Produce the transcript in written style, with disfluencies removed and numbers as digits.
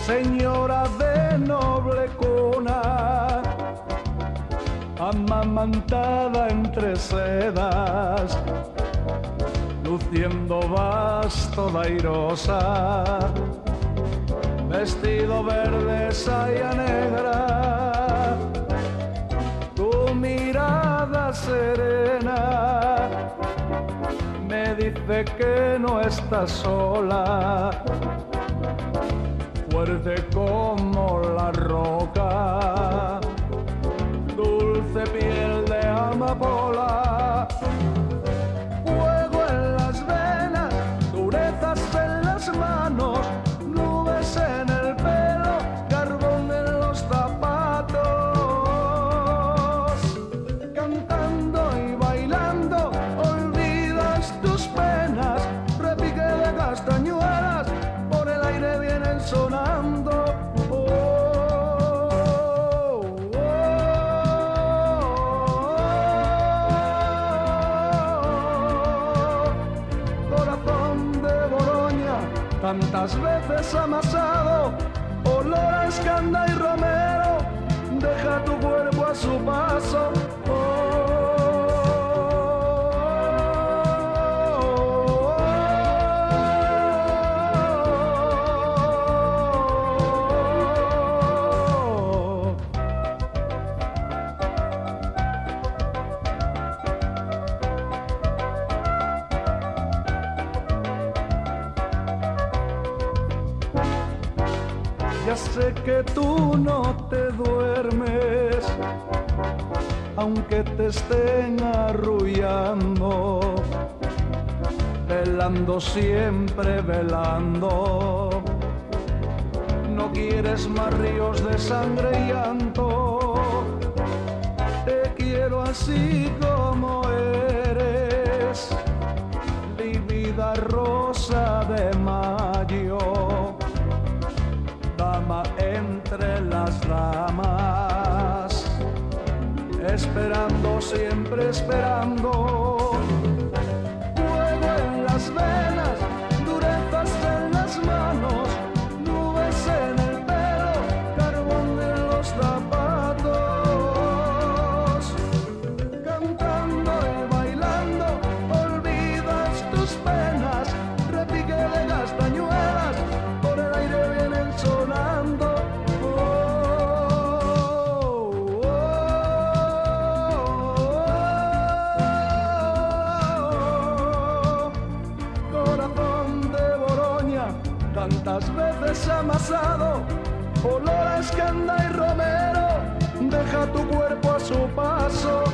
señora de noble cuna, amamantada entre sedas, luciendo vas toda airosa, vestido verde, saya negra, tu mirada serena me dice que no estás sola, fuerte como la roca, dulce piel de amapola, fuego en las venas, durezas en las manos, nubes en el pelo, carbón en los zapatos, cantando y bailando, olvidas tus penas, repique de castañuelas, por el aire vienen sonando. Tantas veces amasado, olor a escanda y romero, deja tu cuerpo a su paso. Ya sé que tú no te duermes, aunque te estén arrullando, velando siempre, velando. No quieres más ríos de sangre y llanto, te quiero así como eres, lívida rosa de mayo, dama entre las damas, esperando, siempre esperando, fuego en las venas, durezas en las manos, nubes en el pelo, carbón en los zapatos, cantando y bailando, olvidas tus penas, repique de castañuelas, por el aire vienen sonando. Corazón de Boroña, tantas veces amasado, olor a escanda y romero, deja tu cuerpo a su paso.